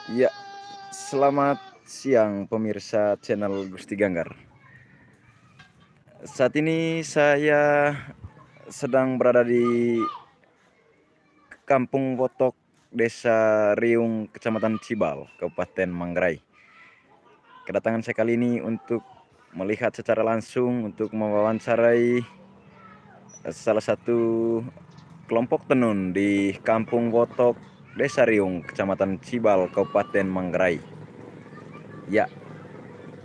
Ya, selamat siang pemirsa channel Gusti Ganggar. Saat ini saya sedang berada di Kampung Botok, Desa Riung, Kecamatan Cibal, Kabupaten Manggarai. Kedatangan saya kali ini untuk melihat secara langsung, untuk mewawancarai salah satu kelompok tenun di Kampung Botok, Desa Riung, Kecamatan Cibal, Kabupaten Manggarai. Ya,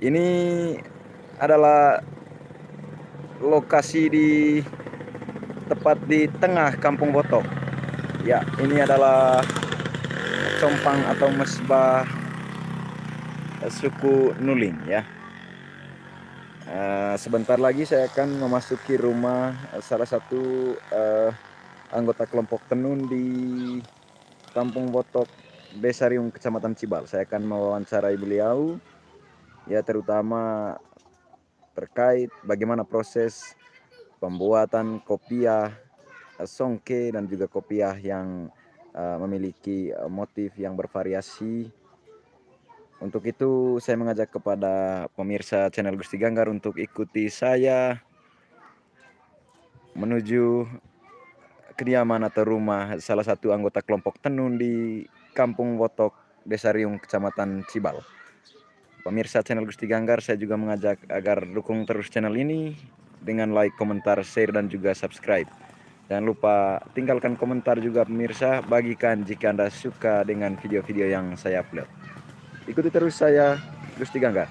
ini adalah lokasi tepat di tengah Kampung Botok. Ya, ini adalah compang atau mesbah suku Nuling ya. Sebentar lagi saya akan memasuki rumah salah satu anggota kelompok tenun di Kampung Botok, Desa Riung, Kecamatan Cibal. Saya akan mewawancarai beliau ya, terutama terkait bagaimana proses pembuatan kopiah songke dan juga kopiah yang memiliki motif yang bervariasi. Untuk itu saya mengajak kepada pemirsa channel Gusti Ganggar untuk ikuti saya menuju kediaman atau rumah salah satu anggota kelompok tenun di Kampung Botok, Desa Riung, Kecamatan Cibal. Pemirsa channel Gusti Ganggar, saya juga mengajak agar dukung terus channel ini dengan like, komentar, share, dan juga subscribe. Jangan lupa tinggalkan komentar juga pemirsa, bagikan jika Anda suka dengan video-video yang saya upload. Ikuti terus saya, Gusti Ganggar.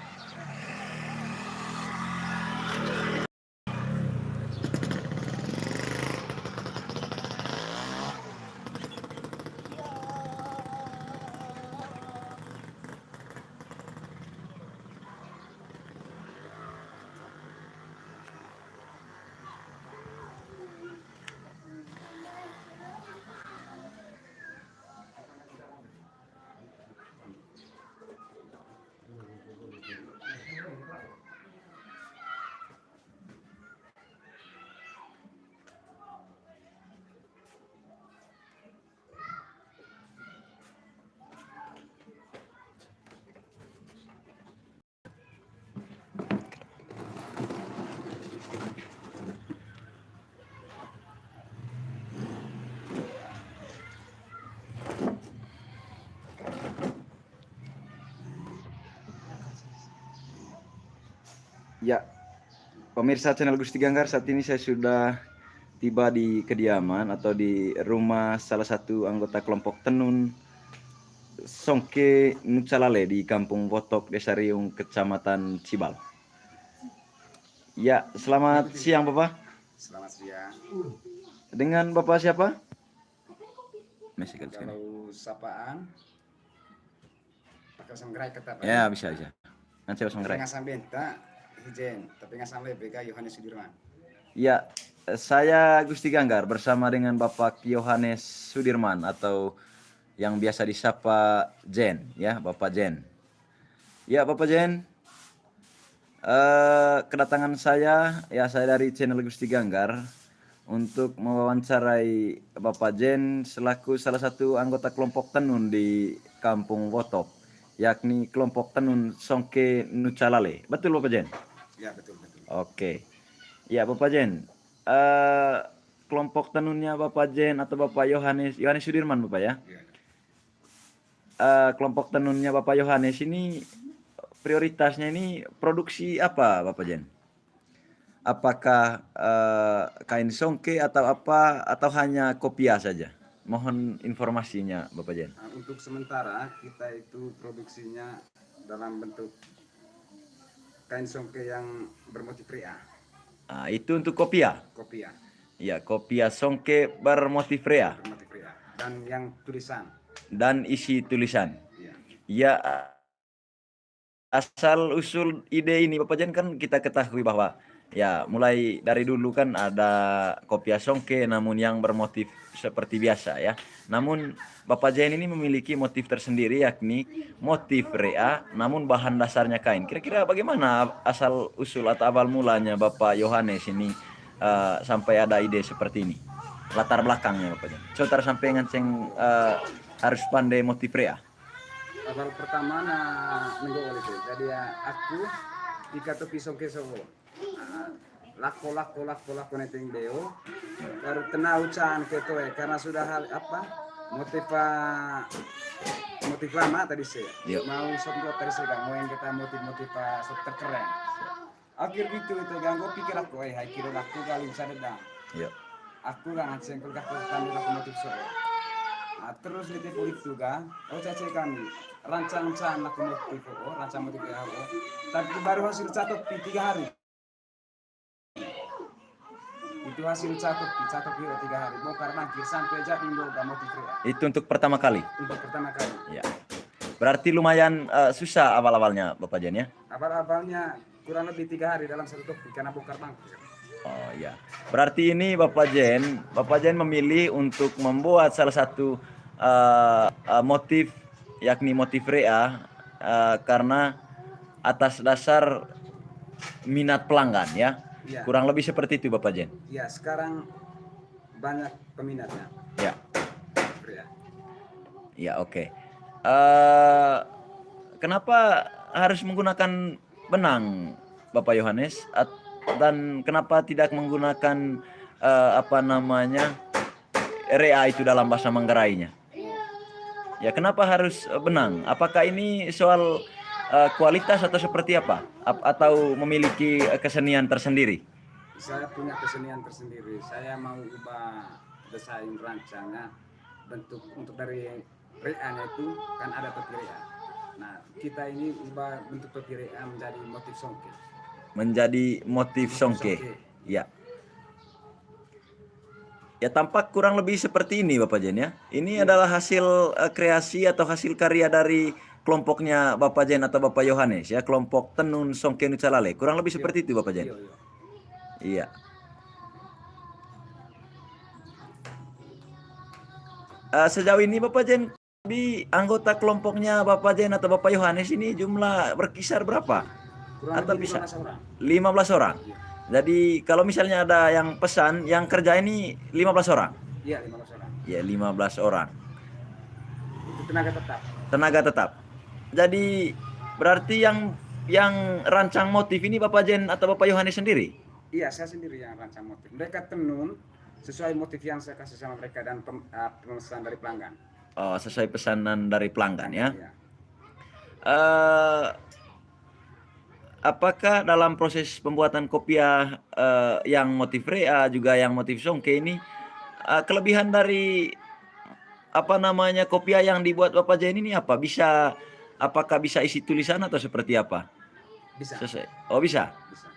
Ya, pemirsa channel Gusti Ganggar, saat ini saya sudah tiba di kediaman atau di rumah salah satu anggota kelompok tenun Songke Nucalale di Kampung Botok, Desa Riung, Kecamatan Cibal. Ya, selamat siang Bapak. Selamat siang. Dengan Bapak siapa? Kalau sapaan pakai sangrai kata Pak. Ya, bisa aja. Nanti saya Tapi ngasam benta hijen, tapi ngasam lebega Yohanes Sudirman. Ya, saya Gusti Ganggar bersama dengan Bapak Yohanes Sudirman atau yang biasa disapa Jen, ya, Bapak Jen. Ya, Bapak Jen. Kedatangan saya dari channel Gusti Ganggar untuk mewawancarai Bapak Jen selaku salah satu anggota kelompok tenun di Kampung Botok, yakni kelompok tenun Songke Nucalale. Betul Bapak Jen? Ya, betul. Oke. Ya Bapak Jen, kelompok tenunnya Bapak Jen atau Bapak Yohanes Sudirman Bapak ya? Ya. Kelompok tenunnya Bapak Yohanes ini prioritasnya ini produksi apa Bapak Jen? Apakah kain songke atau apa, atau hanya kopiah saja? Mohon informasinya Bapak Jen. Untuk sementara kita itu produksinya dalam bentuk kain songke yang bermotif rea. Itu untuk kopiah? Kopiah. Ya, kopiah songke bermotif rea. Bermotif rea. Dan yang tulisan. Dan isi tulisan. Ya. Ya, asal usul ide ini Bapak Jen kan kita ketahui bahwa ya mulai dari dulu kan ada kopiah songke namun yang bermotif seperti biasa ya. Namun Bapak Jen ini memiliki motif tersendiri yakni motif rea namun bahan dasarnya kain. Kira-kira bagaimana asal usul atau awal mulanya Bapak Yohanes ini sampai ada ide seperti ini? Latar belakangnya Bapak Jen. Saudara sampai nganceng harus pandai motif rea. awal pertama na nenggo itu. Jadi ya aku ika tu pisong ke sobo. Lako neting deo. Baru tenau can ke to karena sudah hal apa motif lama tadi saya. Iya. Mau sobat tadi saya mau yang kita motif terkeren. Akhir gitu itu ganggu pikir aku hai kira aku kali bisa dedang. Iya. Aku kan cengkol aku tampil aku motif so. Terus di tipu itu kan, cace kami rancang aku motif rancang motif aku. Tapi baru hasil catat di 3 hari. Itu hasil catat 3 hari. Bongkar bangkir sampai jadi gak motif Itu untuk pertama kali. untuk pertama kali. Ya. Berarti lumayan susah awal-awalnya Bapak Jen ya? Awalnya kurang lebih 3 hari dalam satu topi karena bongkar bangkir. Oh ya. Berarti ini Bapak Jen memilih untuk membuat salah satu motif yakni motif rea karena atas dasar minat pelanggan ya. Ya. Kurang lebih seperti itu Bapak Jen. Ya, sekarang banyak peminatnya. Ya. Ya. Ya, oke. Kenapa harus menggunakan benang Bapak Yohanes dan kenapa tidak menggunakan rea itu dalam bahasa Manggarainya? Ya, kenapa harus benang? Apakah ini soal kualitas atau seperti apa? Atau memiliki kesenian tersendiri? Saya punya kesenian tersendiri. Saya mau ubah desain rancangnya bentuk untuk dari rea-nya itu kan ada topi rea. Nah, kita ini ubah bentuk topi rea menjadi motif songke. Menjadi motif songke. Ya. Ya, tampak kurang lebih seperti ini Bapak Jen ya. Ini adalah hasil kreasi atau hasil karya dari kelompoknya Bapak Jen atau Bapak Yohanes ya, kelompok Tenun Songke Nucalale. Kurang lebih seperti itu Bapak Jen. Iya. Sejauh ini Bapak Jen di anggota kelompoknya Bapak Jen atau Bapak Yohanes ini jumlah berkisar berapa? Kurang Atau lebih bisa 15 orang. 15 orang. Jadi kalau misalnya ada yang pesan, yang kerja ini 15 orang. Iya, 15 orang. Ya, 15 orang. Itu tenaga tetap. Tenaga tetap. Jadi berarti yang rancang motif ini Bapak Jen atau Bapak Yohanes sendiri? Iya, saya sendiri yang rancang motif. Mereka tenun sesuai motif yang saya kasih sama mereka dan pemesanan dari pelanggan. Oh, sesuai pesanan dari pelanggan ya. Iya. Apakah dalam proses pembuatan kopiah yang motif rea juga yang motif songke ini kelebihan dari kopiah yang dibuat Bapak Jen ini apa? Apakah bisa isi tulisan atau seperti apa? Bisa. Oh, bisa. Bisa.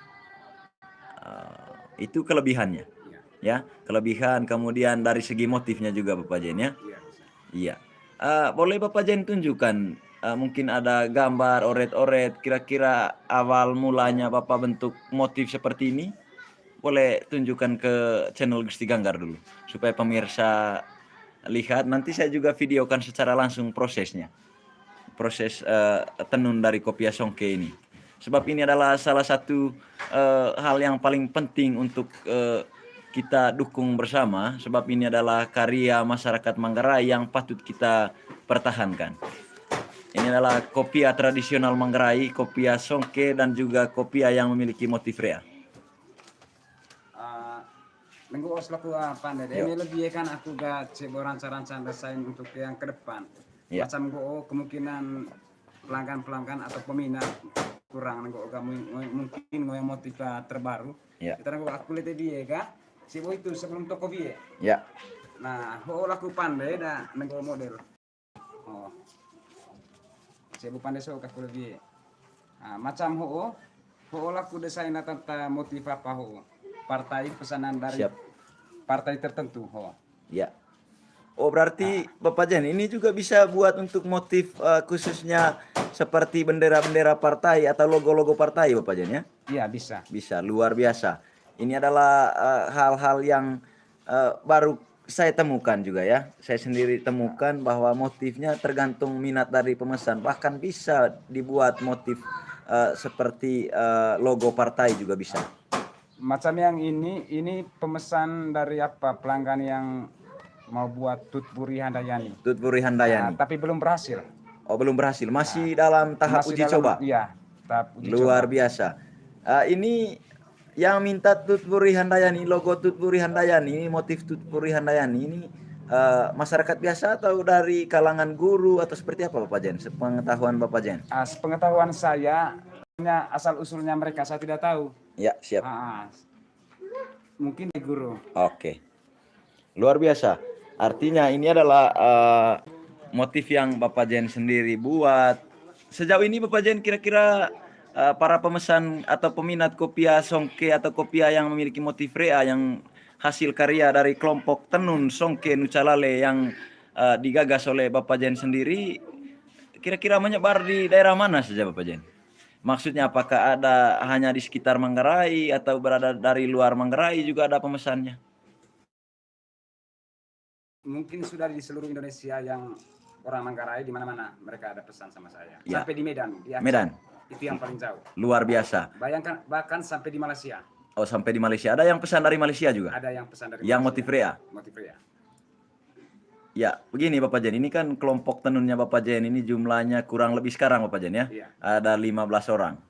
Itu kelebihannya. Iya. Ya, kelebihan kemudian dari segi motifnya juga Bapak Jen ya. Iya, bisa. Iya. Boleh Bapak Jen tunjukkan mungkin ada gambar oret-oret kira-kira awal mulanya Bapak bentuk motif seperti ini? Boleh tunjukkan ke channel Gusti Ganggar dulu supaya pemirsa lihat. Nanti saya juga videokan secara langsung prosesnya. Proses tenun dari kopiah songke ini. Sebab ini adalah salah satu hal yang paling penting untuk kita dukung bersama, sebab ini adalah karya masyarakat Manggarai yang patut kita pertahankan. Ini adalah kopiah tradisional Manggarai, kopiah songke dan juga kopiah yang memiliki motif rea. Nunggu selaku pandai. Ini lebih kan aku gak coba rancang-rancang desain untuk yang ke depan. Ya. Macam kemungkinan pelanggan atau peminat kurang gak mungkin yang motif terbaru. Ya. Kita aku lihat dia kan. Sibo itu sebelum toko vie. Ya. Nah, laku pandai dah nenggo model. Oh. Sibo pandai so aku lebih. Macam laku desain tentang motif apa partai pesanan dari partai tertentu Ya. Oh, berarti Bapak Jen ini juga bisa buat untuk motif khususnya seperti bendera-bendera partai atau logo-logo partai Bapak Jen ya? Iya, bisa. Bisa, luar biasa. Ini adalah hal-hal yang baru saya temukan juga ya. Saya sendiri temukan bahwa motifnya tergantung minat dari pemesan. Bahkan bisa dibuat motif seperti logo partai juga bisa. Macam yang ini pemesan dari pelanggan yang mau buat Tutpuri Handayani. Tutpuri Handayani. Tapi belum berhasil. Oh, belum berhasil. Masih dalam tahap Masih uji dalam, coba. iya, tahap uji Luar coba. biasa. Ini yang minta Tutpuri Handayani, logo Tutpuri Handayani, ini motif Tutpuri Handayani ini masyarakat biasa atau dari kalangan guru atau seperti apa Bapak Jen? Sepengetahuan Bapak Jen? Sepengetahuan saya, asal usulnya mereka saya tidak tahu. Ya, siap. Mungkin di guru. Oke. Luar biasa. Artinya ini adalah motif yang Bapak Jen sendiri buat. Sejauh ini Bapak Jen kira-kira para pemesan atau peminat kopiah songke atau kopiah yang memiliki motif rea yang hasil karya dari kelompok tenun songke Nucalale yang digagas oleh Bapak Jen sendiri, kira-kira menyebar di daerah mana saja Bapak Jen? Maksudnya apakah ada hanya di sekitar Manggarai atau berada dari luar Manggarai juga ada pemesannya? Mungkin sudah di seluruh Indonesia yang orang Manggarai di mana-mana mereka ada pesan sama saya. Ya. Sampai di Medan, di Aceh. Medan. Itu yang paling jauh. Luar biasa. Bayangkan bahkan sampai di Malaysia. Oh, sampai di Malaysia. Ada yang pesan dari Malaysia juga? Ada yang pesan dari Yang Malaysia. motif rea? Motif rea. Ya, begini Bapak Jen, ini kan kelompok tenunnya Bapak Jen ini jumlahnya kurang lebih sekarang Bapak Jen ya. Iya. Ada 15 orang.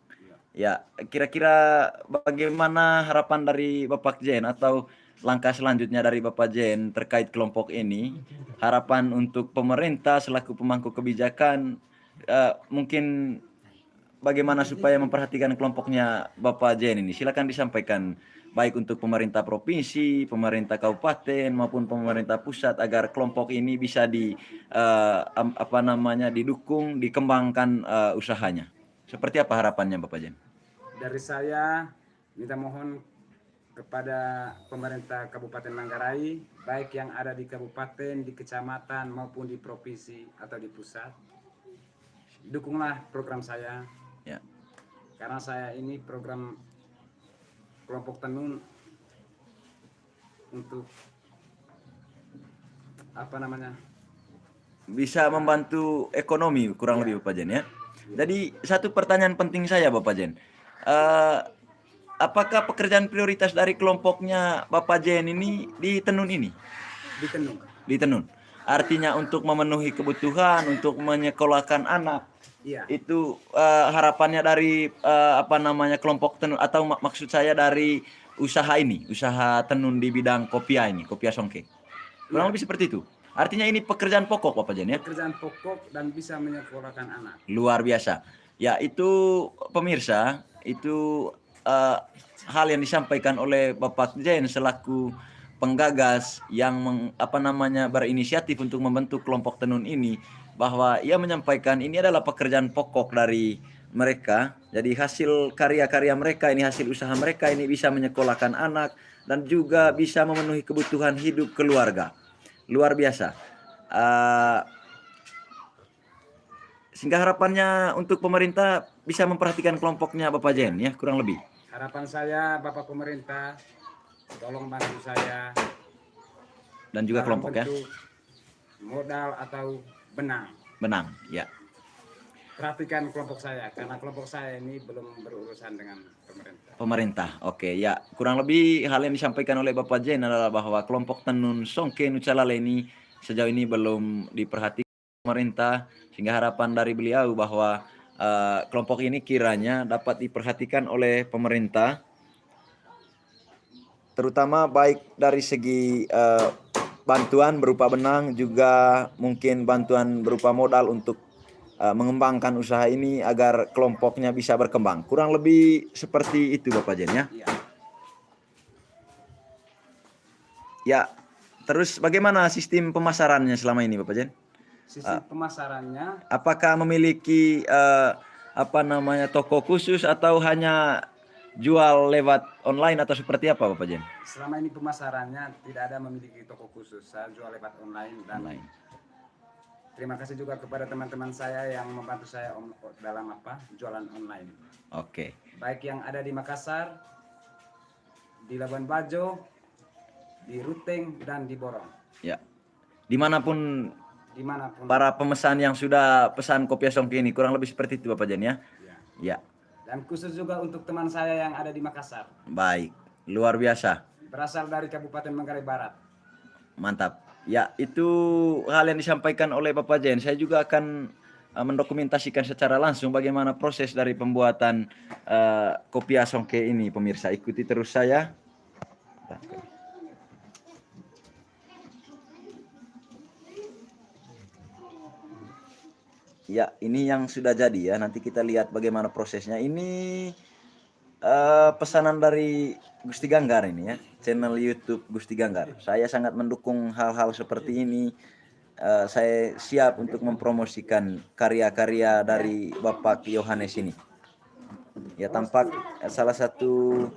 Ya, kira-kira bagaimana harapan dari Bapak Jen atau langkah selanjutnya dari Bapak Jen terkait kelompok ini? Harapan untuk pemerintah selaku pemangku kebijakan mungkin bagaimana supaya memperhatikan kelompoknya Bapak Jen ini? Silakan disampaikan baik untuk pemerintah provinsi, pemerintah kabupaten maupun pemerintah pusat agar kelompok ini bisa didukung, dikembangkan usahanya. Seperti apa harapannya Bapak Jen? Dari saya minta mohon kepada pemerintah Kabupaten Manggarai, baik yang ada di kabupaten, di kecamatan maupun di provinsi atau di pusat, dukunglah program saya. Ya. Karena saya ini program kelompok tenun untuk bisa membantu ekonomi kurang lebih Bapak Jen ya. Jadi satu pertanyaan penting saya Bapak Jen. Apakah pekerjaan prioritas dari kelompoknya Bapak Jen ini di tenun ini? Di tenun. Di tenun. Artinya untuk memenuhi kebutuhan, untuk menyekolahkan anak. Iya. Itu harapannya dari kelompok tenun atau maksud saya dari usaha ini, usaha tenun di bidang kopiah ini, kopiah songke. Kurang lebih seperti itu. Artinya ini pekerjaan pokok Bapak Jen ya? Pekerjaan pokok dan bisa menyekolahkan anak. Luar biasa. Ya, itu pemirsa, itu hal yang disampaikan oleh Bapak Jen selaku penggagas yang berinisiatif untuk membentuk kelompok tenun ini, bahwa ia menyampaikan ini adalah pekerjaan pokok dari mereka. Jadi hasil karya-karya mereka ini, hasil usaha mereka ini bisa menyekolahkan anak dan juga bisa memenuhi kebutuhan hidup keluarga. Luar biasa. Sehingga harapannya untuk pemerintah bisa memperhatikan kelompoknya Bapak Jen ya, kurang lebih. Harapan saya Bapak pemerintah tolong bantu saya dan juga kelompok ya. Modal atau benang. Benang, ya. Perhatikan kelompok saya karena kelompok saya ini belum berurusan dengan pemerintah. Oke, ya. Kurang lebih hal yang disampaikan oleh Bapak Jen adalah bahwa kelompok tenun songke Nucalale ini sejauh ini belum diperhatikan pemerintah, sehingga harapan dari beliau bahwa kelompok ini kiranya dapat diperhatikan oleh pemerintah, terutama baik dari segi bantuan berupa benang, juga mungkin bantuan berupa modal untuk mengembangkan usaha ini agar kelompoknya bisa berkembang. Kurang lebih seperti itu Bapak Jen ya. Ya, terus bagaimana sistem pemasarannya selama ini Bapak Jen? Sistem pemasarannya, apakah memiliki toko khusus atau hanya jual lewat online atau seperti apa Bapak Jen? Selama ini pemasarannya tidak ada memiliki toko khusus, saya jual lewat online dan terima kasih juga kepada teman-teman saya yang membantu saya dalam jualan online. Oke. Baik yang ada di Makassar, di Labuan Bajo, di Ruteng dan di Borong. Ya. Dimanapun para pemesan yang sudah pesan kopiah songke ini, kurang lebih seperti itu Bapak Jen ya. Ya. Dan khusus juga untuk teman saya yang ada di Makassar. Baik, luar biasa. Berasal dari Kabupaten Manggarai Barat. Mantap. Ya, itu hal yang disampaikan oleh Bapak Jen. Saya juga akan mendokumentasikan secara langsung bagaimana proses dari pembuatan kopiah songke ini, pemirsa. Ikuti terus saya. Ya, ini yang sudah jadi ya. Nanti kita lihat bagaimana prosesnya. Ini pesanan dari Gusti Ganggar ini ya, channel YouTube Gusti Ganggar. Saya sangat mendukung hal-hal seperti ini. Saya siap untuk mempromosikan karya-karya dari Bapak Yohanes ini. Ya, tampak salah satu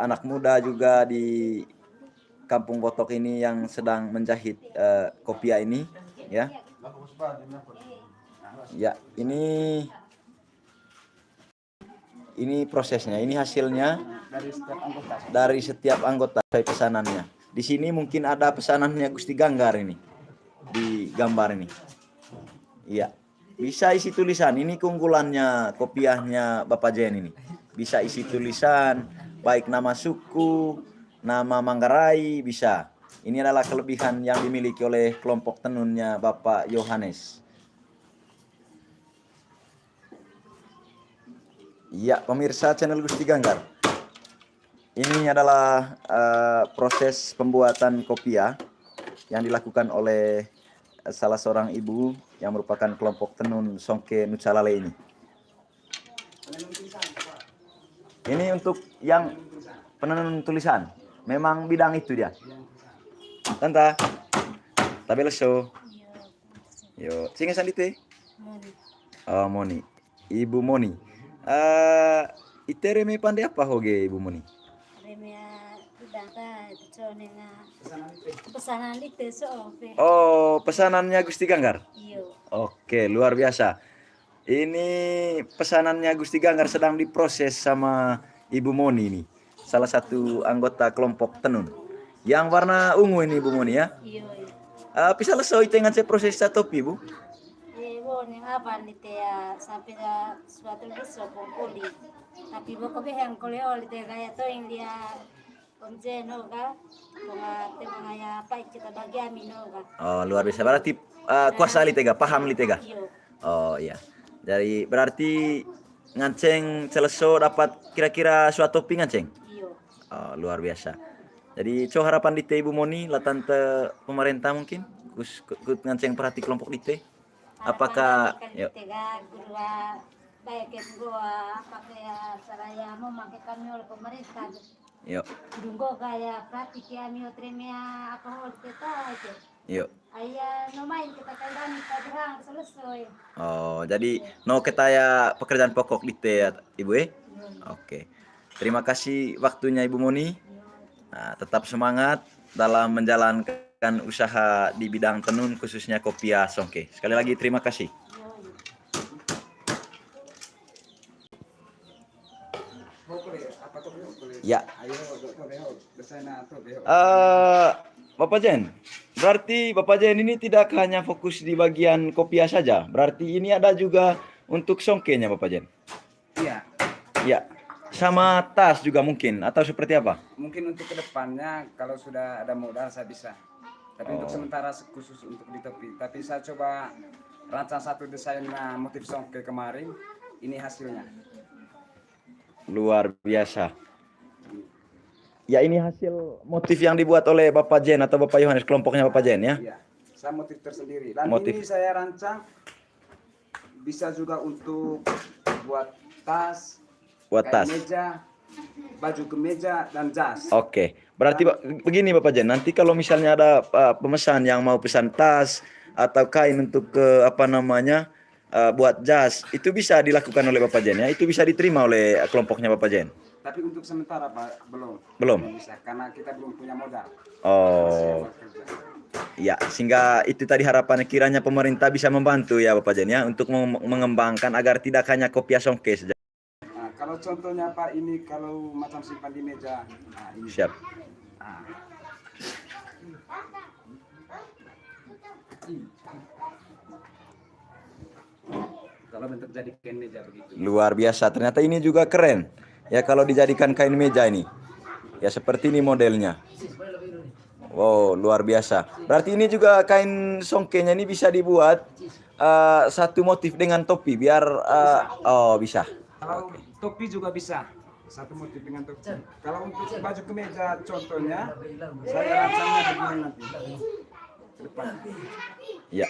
anak muda juga di Kampung Botok ini yang sedang menjahit kopiah ini ya. Ya, ini prosesnya, ini hasilnya dari setiap anggota pesanannya. Di sini mungkin ada pesanannya Gusti Ganggar ini di gambar ini. Iya, bisa isi tulisan. Ini keunggulannya kopiahnya Bapak Jen ini. Bisa isi tulisan, baik nama suku, nama Manggarai bisa. Ini adalah kelebihan yang dimiliki oleh kelompok tenunnya Bapak Yohanes. Ya, pemirsa channel Gusti Ganggar. Ini adalah proses pembuatan kopiah yang dilakukan oleh salah seorang ibu yang merupakan kelompok tenun Songke Nucalale ini. Ini untuk yang penenun tulisan. Memang bidang itu dia. Tanta. Tabeleso. Yo, singa sandite. Oh, Moni. Ibu Moni. Itere me pandai apa hoge Ibu Moni? Pesanan lite Oh, pesanannya Gusti Ganggar? Iyo. Oke, luar biasa. Ini pesanannya Gusti Ganggar sedang diproses sama Ibu Moni ini. Salah satu anggota kelompok tenun. Yang warna ungu ini Ibu Moni ya? Iyo. Bisa lesoi dengan saya proses topi Bu? Yang apa lite ya sampai suatu besok poli. Tapi boko behang koleo lite kaya to yang dia konjeno ka mga ya apa kita bagi amino ka. Oh, luar biasa. Berarti kuasa litega, paham litega. Iyo. Oh iya. Jadi berarti nganceng celeso dapat kira-kira suatu topi nganceng. Iyo. Oh, luar biasa. Jadi co harapan di Ibu Moni lah tante pemerintah mungkin kut nganceng perhati kelompok di apakah yuk. Tega gua baik gua pakai saraya mau pakai kami oleh pemerintah. Yuk. Dunggo kaya pratik kami otremia apa hol kita itu. Yuk. Ayah no main kita kandang padahal selesai. Oh, jadi no kita ya pekerjaan pokok di Ibu Oke. Terima kasih waktunya Ibu Moni. Nah, tetap semangat dalam menjalankan usaha di bidang tenun khususnya kopiah songke. Sekali lagi terima kasih. Ya. Bapak Jen, berarti Bapak Jen ini tidak hanya fokus di bagian kopiah saja. Berarti ini ada juga untuk songkenya Bapak Jen. Iya. Ya. Sama tas juga mungkin atau seperti apa? Mungkin untuk kedepannya kalau sudah ada modal saya bisa. Tapi untuk sementara khusus untuk di topi. Tapi saya coba rancang satu desain motif songke kemarin. Ini hasilnya. Luar biasa. Ya, ini hasil motif yang dibuat oleh Bapak Jen atau Bapak Yohanes, kelompoknya Bapak Jen ya? Iya. Saya motif tersendiri. Dan Motif. ini saya rancang bisa juga untuk buat tas, Buat tas. meja, baju kemeja dan jas. Oke. Berarti begini Bapak Jen, nanti kalau misalnya ada pemesan yang mau pesan tas atau kain untuk buat jas, itu bisa dilakukan oleh Bapak Jen ya? Itu bisa diterima oleh kelompoknya Bapak Jen? Tapi untuk sementara Pak belum. Belum. Bisa karena kita belum punya modal. Oh. Ya, sehingga itu tadi harapannya kiranya pemerintah bisa membantu ya Bapak Jen ya untuk mengembangkan agar tidak hanya kopiah songke saja. Nah, kalau contohnya Pak ini kalau macam simpan di meja. Nah, ini. Siap. Nah. Kalau bentuk jadi kain meja begitu. Luar biasa. Ternyata ini juga keren. Ya kalau dijadikan kain meja ini. Ya seperti ini modelnya. Wow, luar biasa. Berarti ini juga kain songkenya ini bisa dibuat satu motif dengan topi biar oh bisa. Kalau topi juga bisa, satu motif dengan topi. Kalau untuk baju kemeja contohnya, saya rancangnya begini nanti. Ke depan. Ya.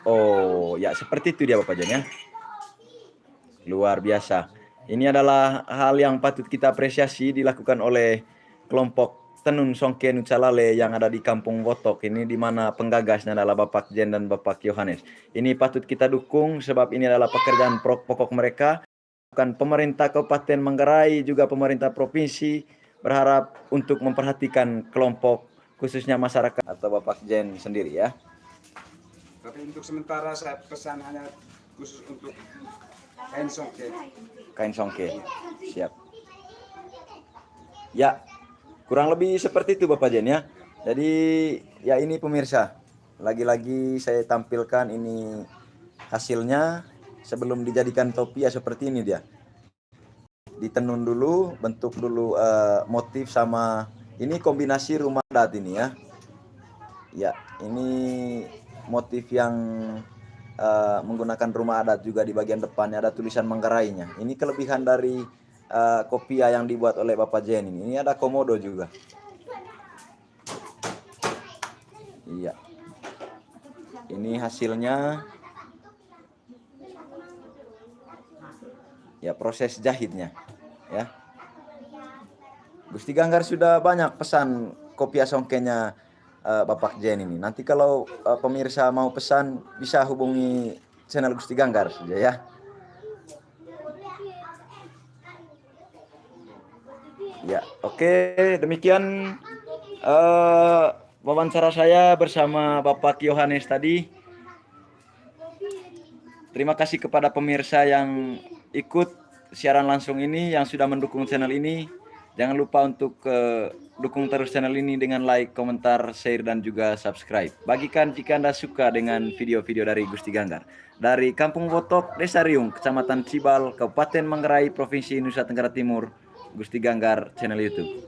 Oh, ya seperti itu dia Bapak Jen ya. Luar biasa. Ini adalah hal yang patut kita apresiasi dilakukan oleh kelompok Tenun Songke Nucalale yang ada di Kampung Wotok ini, di mana penggagasnya adalah Bapak Jen dan Bapak Yohanes. Ini patut kita dukung sebab ini adalah pekerjaan pokok mereka. Bukan pemerintah Kabupaten Manggarai juga pemerintah provinsi berharap untuk memperhatikan kelompok khususnya masyarakat atau Bapak Jen sendiri ya. Tapi untuk sementara saya pesan hanya khusus untuk kain songke. Kain songke. Siap. Ya, kurang lebih seperti itu Bapak Jen ya. Jadi ya ini pemirsa, lagi-lagi saya tampilkan ini hasilnya sebelum dijadikan topi ya seperti ini dia. Ditenun dulu, bentuk dulu motif sama ini kombinasi rumah adat ini ya. Ya, ini motif yang menggunakan rumah adat juga di bagian depannya ada tulisan Manggarainya. Ini kelebihan dari kopia yang dibuat oleh Bapak Jen ini. Ini ada komodo juga. Iya. Ini hasilnya. Ya, proses jahitnya. Ya. Gusti Ganggar sudah banyak pesan kopia songkenya Bapak Jen ini. Nanti kalau pemirsa mau pesan bisa hubungi channel Gusti Ganggar saja ya. Ya, oke, demikian wawancara saya bersama Bapak Yohanes tadi. Terima kasih kepada pemirsa yang ikut siaran langsung ini, yang sudah mendukung channel ini. Jangan lupa untuk dukung terus channel ini dengan like, komentar, share, dan juga subscribe. Bagikan jika Anda suka dengan video-video dari Gusti Ganggar. Dari Kampung Wotok, Desa Riung, Kecamatan Cibal, Kabupaten Manggarai, Provinsi Nusa Tenggara Timur, Gusti Ganggar, channel YouTube.